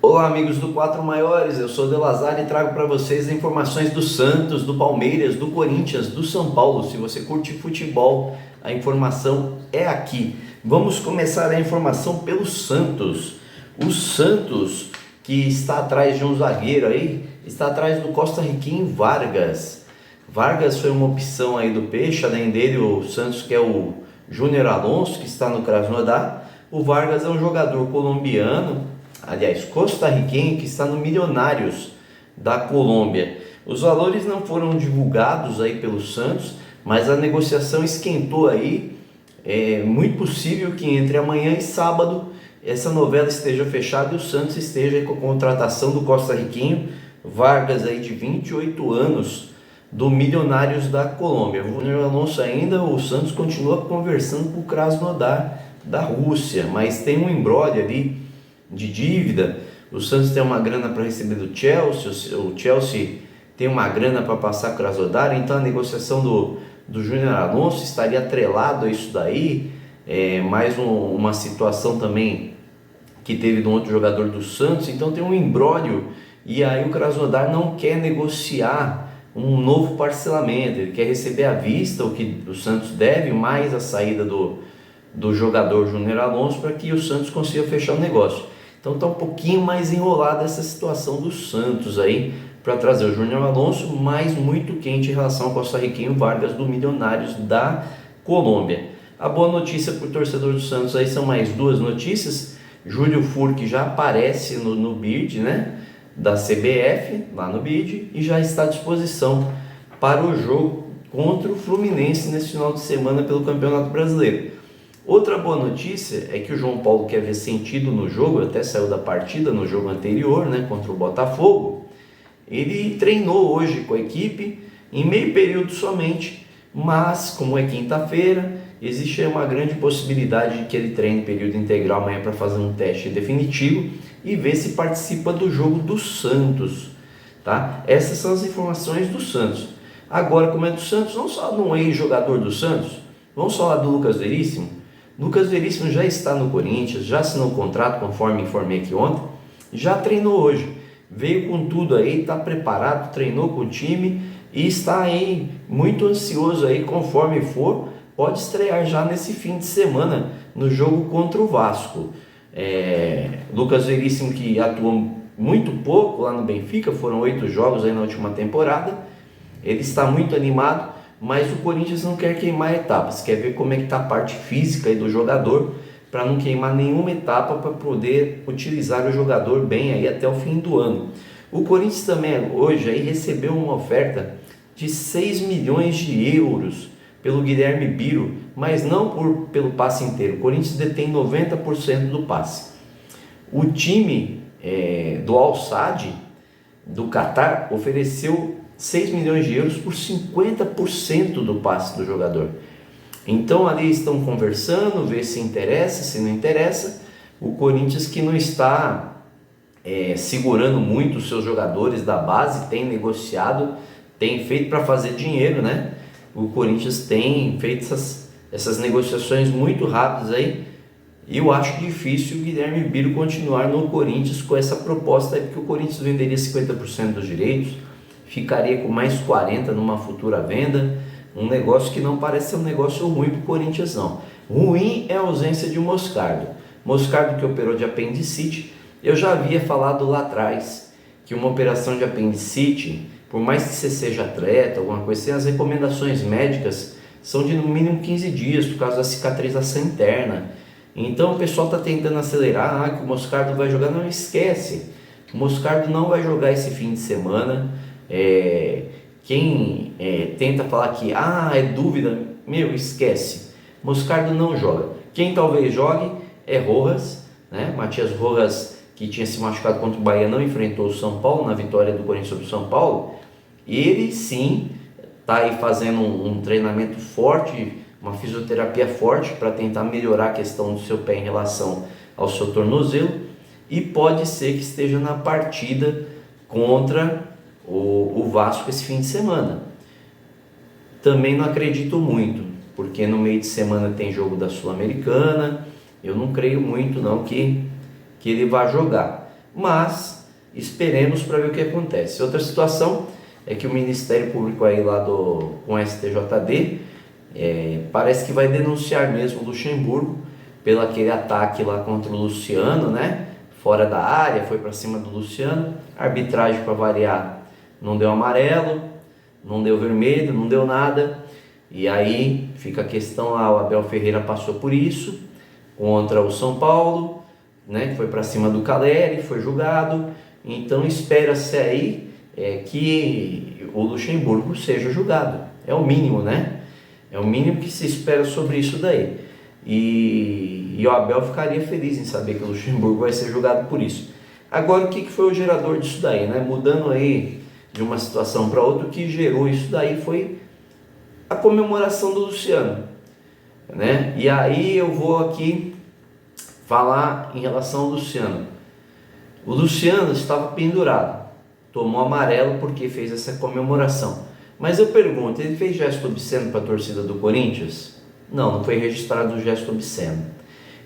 Olá amigos do Quatro Maiores, eu sou Delazar e trago para vocês informações do Santos, do Palmeiras, do Corinthians, do São Paulo. Se você curte futebol, a informação é aqui. Vamos começar a informação pelo Santos. O Santos, que está atrás de um zagueiro aí, está atrás do costarriquenho Vargas. Vargas foi uma opção aí do Peixe, além dele o Santos quer o Júnior Alonso, que está no Krasnodar. O Vargas é um jogador colombiano, aliás, costarriquenho, que está no Milionários da Colômbia. Os valores não foram divulgados aí pelo Santos, mas a negociação esquentou aí. É muito possível que entre amanhã e sábado essa novela esteja fechada e o Santos esteja com a contratação do costarriquenho Vargas aí de 28 anos do Milionários da Colômbia. O Júnior Alonso ainda, o Santos continua conversando com o Krasnodar da Rússia, mas tem um imbróglio ali de dívida. O Santos tem uma grana para receber do Chelsea, o Chelsea tem uma grana para passar com o Krasnodar, então a negociação do Júnior Alonso estaria atrelado a isso daí. Mais uma situação também que teve de um outro jogador do Santos, então tem um imbróglio, e aí o Krasnodar não quer negociar um novo parcelamento, ele quer receber à vista o que o Santos deve, mais a saída do jogador Júnior Alonso, para que o Santos consiga fechar o negócio. Então está um pouquinho mais enrolada essa situação do Santos aí, para trazer o Júnior Alonso, mas muito quente em relação ao costarriquenho Vargas do Milionários da Colômbia. A boa notícia para o torcedor do Santos aí são mais duas notícias. Júlio Furque já aparece no bid, né, da CBF, lá no bid, e já está à disposição para o jogo contra o Fluminense nesse final de semana pelo Campeonato Brasileiro. Outra boa notícia é que o João Paulo quer ver sentido no jogo, até saiu da partida no jogo anterior, né, contra o Botafogo. Ele treinou hoje com a equipe, em meio período somente, mas como é quinta-feira, existe uma grande possibilidade de que ele treine período integral amanhã para fazer um teste definitivo e ver se participa do jogo do Santos, tá? Essas são as informações do Santos. Agora, como é do Santos, vamos falar de um ex-jogador do Santos, vamos falar do Lucas Veríssimo. Lucas Veríssimo já está no Corinthians, já assinou o contrato, conforme informei aqui ontem, já treinou hoje, veio com tudo aí, está preparado, treinou com o time e está aí muito ansioso aí, conforme for, pode estrear já nesse fim de semana no jogo contra o Vasco. Lucas Veríssimo, que atuou muito pouco lá no Benfica, foram 8 jogos aí na última temporada, ele está muito animado, mas o Corinthians não quer queimar etapas, quer ver como é que está a parte física aí do jogador, para não queimar nenhuma etapa, para poder utilizar o jogador bem aí até o fim do ano. O Corinthians também hoje aí recebeu uma oferta de 6 milhões de euros pelo Guilherme Biro, mas não pelo passe inteiro. O Corinthians detém 90% do passe. O time do Al Sadd, do Catar, ofereceu 6 milhões de euros por 50% do passe do jogador. Então ali estão conversando, ver se interessa, se não interessa. O Corinthians, que não está segurando muito os seus jogadores da base, tem negociado, tem feito para fazer dinheiro, né? O Corinthians tem feito essas negociações muito rápidas aí. E eu acho difícil o Guilherme Biro continuar no Corinthians com essa proposta aí, porque o Corinthians venderia 50% dos direitos, ficaria com mais 40% numa futura venda. Um negócio que não parece ser um negócio ruim para o Corinthians, não. Ruim é a ausência de Moscardo. Moscardo, que operou de apendicite. Eu já havia falado lá atrás que uma operação de apendicite, por mais que você seja atleta, alguma coisa assim, as recomendações médicas são de no mínimo 15 dias, por causa da cicatrização interna. Então o pessoal está tentando acelerar, que o Moscardo vai jogar. Não, esquece. O Moscardo não vai jogar esse fim de semana. Quem tenta falar que é dúvida, esquece. Moscardo não joga. Quem talvez jogue é Rojas, né? Matias Rojas, que tinha se machucado contra o Bahia, não enfrentou o São Paulo na vitória do Corinthians sobre o São Paulo. Ele sim está aí fazendo um treinamento forte, uma fisioterapia forte para tentar melhorar a questão do seu pé em relação ao seu tornozelo, e pode ser que esteja na partida contra o Vasco esse fim de semana. Também não acredito muito, porque no meio de semana tem jogo da Sul-Americana. Eu não creio muito não que ele vai jogar. mas esperemos para ver o que acontece. Outra situação é que o Ministério Público aí lá com o STJD parece que vai denunciar mesmo o Luxemburgo pelo aquele ataque lá contra o Luciano, né? Fora da área, foi para cima do Luciano. A arbitragem, para variar, não deu amarelo, não deu vermelho, não deu nada. E aí fica a questão lá, o Abel Ferreira passou por isso contra o São Paulo, né? Foi para cima do Caleri, foi julgado. Então espera-se aí que o Luxemburgo seja julgado. É o mínimo, né? É o mínimo que se espera sobre isso daí. E o Abel ficaria feliz em saber que o Luxemburgo vai ser julgado por isso. Agora, o que foi o gerador disso daí, né? Mudando aí de uma situação para outra, o que gerou isso daí foi a comemoração do Luciano, né? E aí eu vou aqui falar em relação ao Luciano. O Luciano estava pendurado, tomou amarelo porque fez essa comemoração. Mas eu pergunto, ele fez gesto obsceno para a torcida do Corinthians? Não foi registrado o gesto obsceno.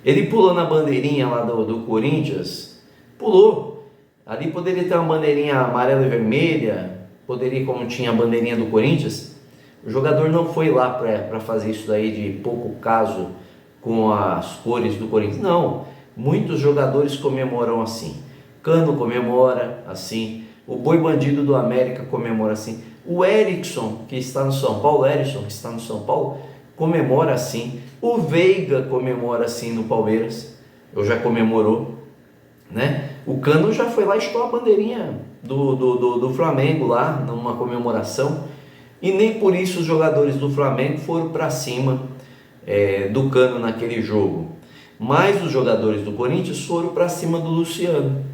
Ele pulou na bandeirinha lá do Corinthians? Pulou. Ali poderia ter uma bandeirinha amarela e vermelha, poderia, como tinha a bandeirinha do Corinthians. O jogador não foi lá para fazer isso daí de pouco caso com as cores do Corinthians. Não, muitos jogadores comemoram assim. Cano comemora assim. O Boi Bandido do América comemora assim. O Erickson, que está no São Paulo, comemora assim. O Veiga comemora assim no Palmeiras. Eu já comemorou, né? O Cano já foi lá e estou a bandeirinha do Flamengo lá, numa comemoração. E nem por isso os jogadores do Flamengo foram para cima do Cano naquele jogo. Mas os jogadores do Corinthians foram para cima do Luciano,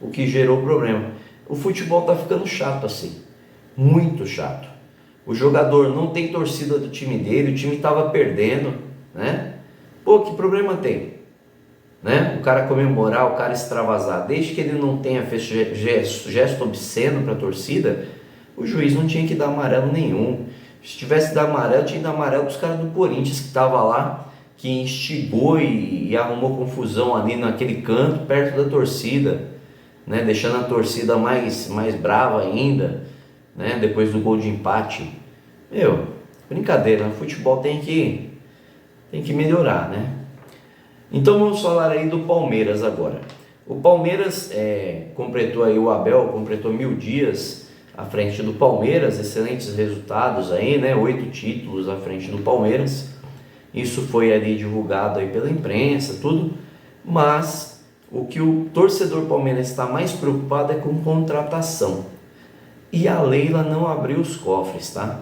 o que gerou problema. O futebol está ficando chato assim, muito chato. O jogador não tem torcida do time dele, o time estava perdendo, né? Pô, que problema tem? Né? O cara comemorar, o cara extravasar, desde que ele não tenha feito gesto obsceno para a torcida, o juiz não tinha que dar amarelo nenhum. Se tivesse dado amarelo, tinha que dar amarelo para os caras do Corinthians que estavam lá, que instigou e arrumou confusão ali naquele canto, perto da torcida, né? Deixando a torcida mais brava ainda, né? Depois do gol de empate. Meu, brincadeira, o futebol tem que melhorar, né? Então vamos falar aí do Palmeiras agora. O Palmeiras completou aí, o Abel completou 1000 dias à frente do Palmeiras, excelentes resultados aí, né? 8 títulos à frente do Palmeiras. Isso foi ali divulgado aí pela imprensa, tudo. Mas o que o torcedor palmeirense está mais preocupado é com contratação. E a Leila não abriu os cofres, tá?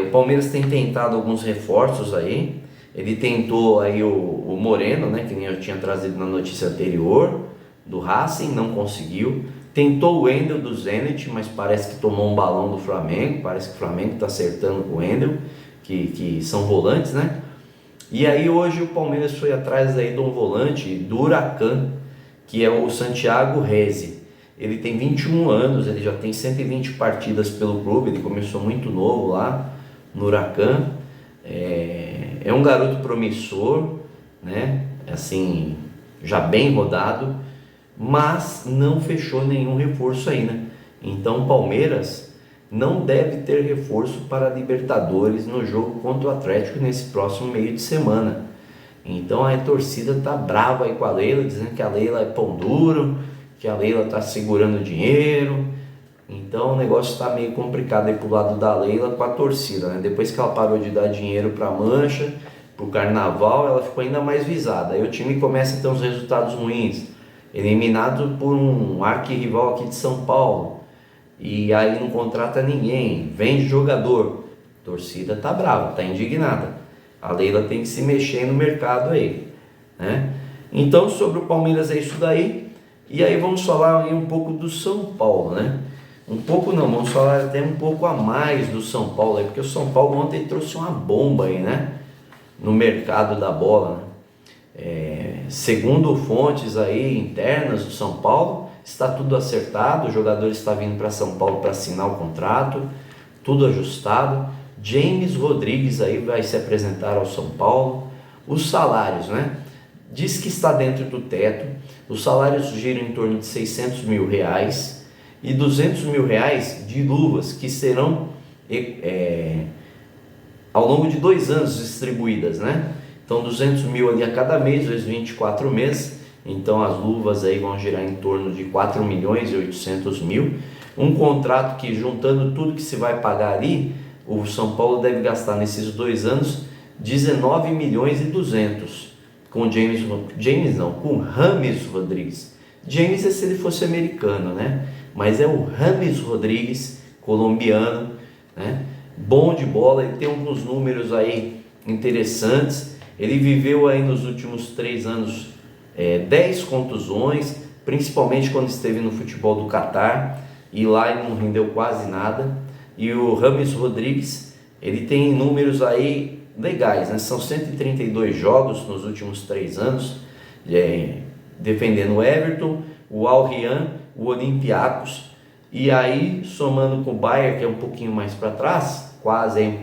O Palmeiras tem tentado alguns reforços aí. Ele tentou aí o Moreno, né, que nem eu tinha trazido na notícia anterior, do Racing, não conseguiu. Tentou o Wendel do Zenit, mas parece que tomou um balão do Flamengo. Parece que o Flamengo está acertando com o Wendel, que são volantes, né? E aí hoje o Palmeiras foi atrás aí de um volante do Huracan, que é o Santiago Rezi. Ele tem 21 anos, ele já tem 120 partidas pelo clube, ele começou muito novo lá no Huracan. É um garoto promissor, né? Assim, já bem rodado, mas não fechou nenhum reforço ainda. Então o Palmeiras não deve ter reforço para a Libertadores no jogo contra o Atlético nesse próximo meio de semana. Então a torcida tá brava aí com a Leila, dizendo que a Leila é pão duro, que a Leila tá segurando dinheiro. Então o negócio está meio complicado aí pro lado da Leila com a torcida, né? Depois que ela parou de dar dinheiro para a Mancha, pro Carnaval, ela ficou ainda mais visada. Aí o time começa a ter uns resultados ruins, eliminado por um arquirrival aqui de São Paulo, e aí não contrata ninguém, vende jogador. A torcida tá brava, tá indignada. A Leila tem que se mexer no mercado aí, né? Então sobre o Palmeiras é isso daí. E aí vamos falar aí um pouco do São Paulo, né? Um pouco não, vamos falar até um pouco a mais do São Paulo aí, porque o São Paulo ontem trouxe uma bomba aí, né? No mercado da bola, né? Segundo fontes aí internas do São Paulo, está tudo acertado, o jogador está vindo para São Paulo para assinar o contrato, tudo ajustado. James Rodrigues aí vai se apresentar ao São Paulo. Os salários, né? diz que está dentro do teto, os salários giram em torno de R$600 mil e R$200 mil de luvas que serão ao longo de 2 anos distribuídas, né? Então 200 mil ali a cada mês, vezes 24 meses, então as luvas aí vão girar em torno de 4 milhões e 800 mil, um contrato que, juntando tudo que se vai pagar ali, o São Paulo deve gastar nesses 2 anos 19 milhões e 200 com com James Rodrigues. James é se ele fosse americano, né? Mas é o James Rodrigues, colombiano, né? Bom de bola, ele tem alguns números aí interessantes. Ele viveu aí nos últimos 3 anos 10 contusões, principalmente quando esteve no futebol do Catar, e lá ele não rendeu quase nada. E o James Rodrigues, ele tem números aí legais, né? São 132 jogos nos últimos 3 anos, defendendo o Everton, o Al Hilal, o Olympiacos, e aí somando com o Bayern, que é um pouquinho mais para trás,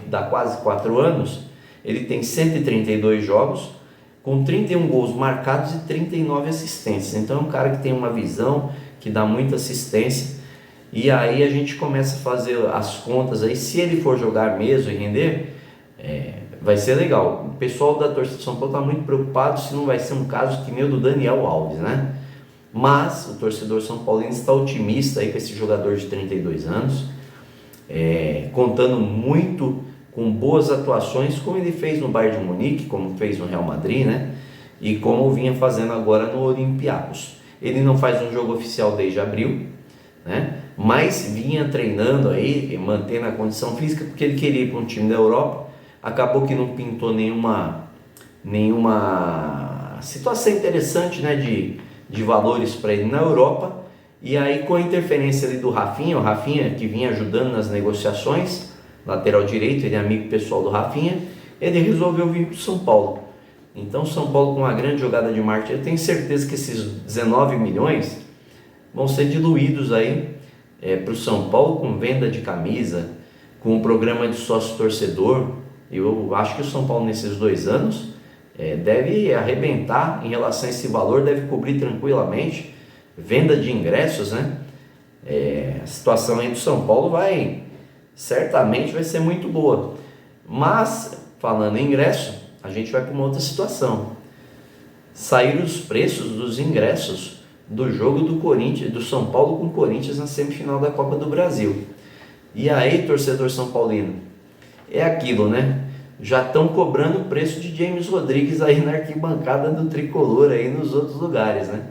dá quase 4 anos, ele tem 132 jogos, com 31 gols marcados e 39 assistências. Então é um cara que tem uma visão, que dá muita assistência, e aí a gente começa a fazer as contas aí, se ele for jogar mesmo e render, vai ser legal. O pessoal da torcida de São Paulo está muito preocupado se não vai ser um caso que nem o do Daniel Alves, né? Mas o torcedor São Paulino está otimista aí com esse jogador de 32 anos, contando muito com boas atuações, como ele fez no Bayern de Munique, como fez no Real Madrid, né? E como vinha fazendo agora no Olympiacos. Ele não faz um jogo oficial desde abril, né? Mas vinha treinando aí, mantendo a condição física, porque ele queria ir para um time da Europa. Acabou que não pintou nenhuma situação interessante, né, de valores para ele na Europa. E aí, com a interferência ali do Rafinha, o Rafinha que vinha ajudando nas negociações, lateral direito, ele é amigo pessoal do Rafinha, ele resolveu vir para o São Paulo. Então São Paulo, com uma grande jogada de marketing, eu tenho certeza que esses 19 milhões vão ser diluídos aí para o São Paulo, com venda de camisa, com o programa de sócio-torcedor. Eu acho que o São Paulo nesses 2 anos deve arrebentar em relação a esse valor, deve cobrir tranquilamente venda de ingressos, né? A situação aí do São Paulo certamente vai ser muito boa. Mas, falando em ingresso, a gente vai para uma outra situação. Saíram os preços dos ingressos do jogo do Corinthians, do São Paulo com o Corinthians na semifinal da Copa do Brasil. E aí, torcedor São Paulino, é aquilo, né? Já estão cobrando o preço de James Rodrigues aí na arquibancada do Tricolor aí nos outros lugares, né?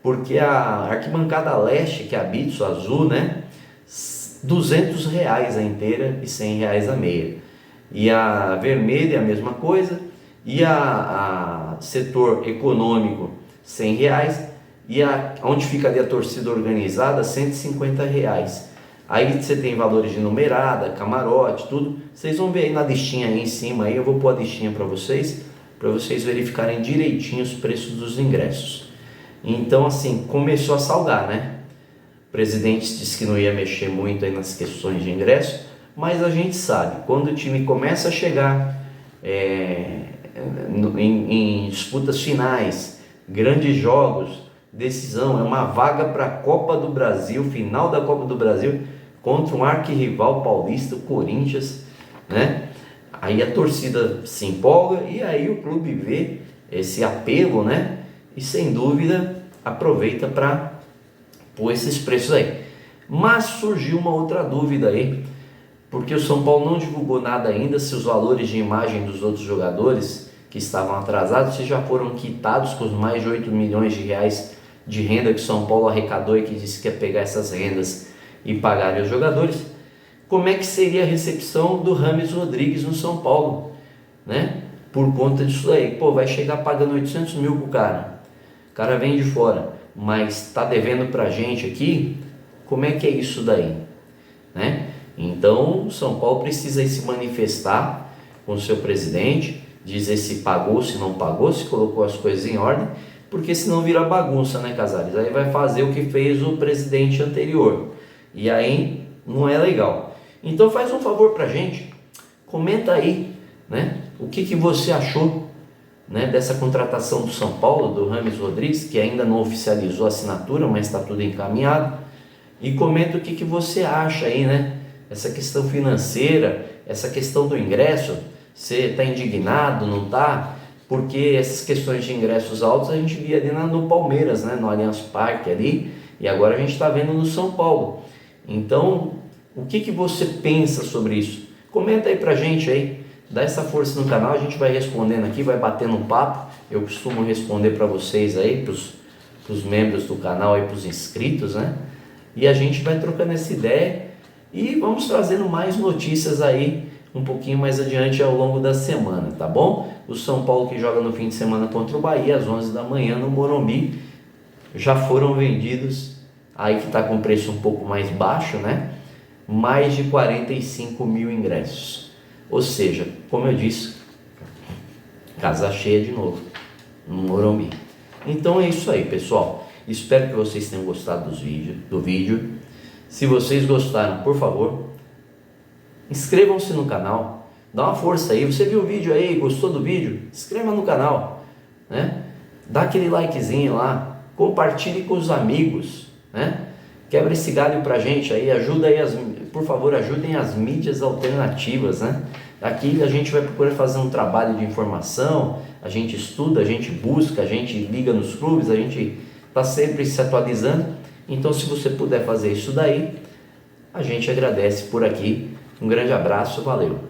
Porque a arquibancada leste, que é a Bitso azul, né? R$200 a inteira e R$100 a meia. E a vermelha a mesma coisa, e a setor econômico R$100, e onde fica ali a torcida organizada R$150. Aí você tem valores de numerada, camarote, tudo. Vocês vão ver aí na listinha aí em cima, aí eu vou pôr a listinha para vocês verificarem direitinho os preços dos ingressos. Então assim, começou a salgar, né? O presidente disse que não ia mexer muito aí nas questões de ingresso, mas a gente sabe, quando o time começa a chegar em disputas finais, grandes jogos, decisão, é uma vaga para a Copa do Brasil, final da Copa do Brasil, contra um arquirrival paulista, o Corinthians, né? Aí a torcida se empolga e aí o clube vê esse apelo, né? E sem dúvida aproveita para pôr esses preços aí. Mas surgiu uma outra dúvida aí, porque o São Paulo não divulgou nada ainda se os valores de imagem dos outros jogadores que estavam atrasados se já foram quitados com os mais de 8 milhões de reais de renda que o São Paulo arrecadou e que disse que ia pegar essas rendas e pagar os jogadores. Como é que seria a recepção do James Rodrigues no São Paulo, né? Por conta disso aí, pô, vai chegar pagando 800 mil pro cara, o cara vem de fora, mas tá devendo pra gente aqui, como é que é isso daí, né? Então o São Paulo precisa aí se manifestar com o seu presidente, dizer se pagou, se não pagou, se colocou as coisas em ordem, porque senão vira bagunça, né, Casares? Aí vai fazer o que fez o presidente anterior, e aí não é legal. Então faz um favor pra gente, comenta aí, né? O que você achou né, dessa contratação do São Paulo, do James Rodrigues, que ainda não oficializou a assinatura, mas está tudo encaminhado. E comenta o que você acha aí, né? Essa questão financeira, essa questão do ingresso, você está indignado, não está? Porque essas questões de ingressos altos a gente via ali no Palmeiras, né? No Allianz Parque ali, e agora a gente está vendo no São Paulo. Então, o que você pensa sobre isso? Comenta aí pra gente aí, dá essa força no canal, a gente vai respondendo aqui, vai batendo um papo. Eu costumo responder para vocês aí, pros membros do canal aí, pros inscritos, né? E a gente vai trocando essa ideia e vamos trazendo mais notícias aí um pouquinho mais adiante ao longo da semana, tá bom? O São Paulo que joga no fim de semana contra o Bahia às 11 da manhã no Morumbi, já foram vendidos, aí que está com preço um pouco mais baixo, né? Mais de 45 mil ingressos. Ou seja, como eu disse, casa cheia de novo no Morumbi. Então é isso aí, pessoal. Espero que vocês tenham gostado do vídeo. Se vocês gostaram, por favor, inscrevam-se no canal. Dá uma força aí. Você viu o vídeo aí, gostou do vídeo? Inscreva no canal, né? Dá aquele likezinho lá. Compartilhe com os amigos, né? Quebra esse galho pra gente aí. Ajuda aí, por favor, ajudem as mídias alternativas, né? Aqui a gente vai procurar fazer um trabalho de informação. A gente estuda, a gente busca, a gente liga nos clubes, a gente está sempre se atualizando. Então, se você puder fazer isso daí, a gente agradece por aqui. Um grande abraço, valeu!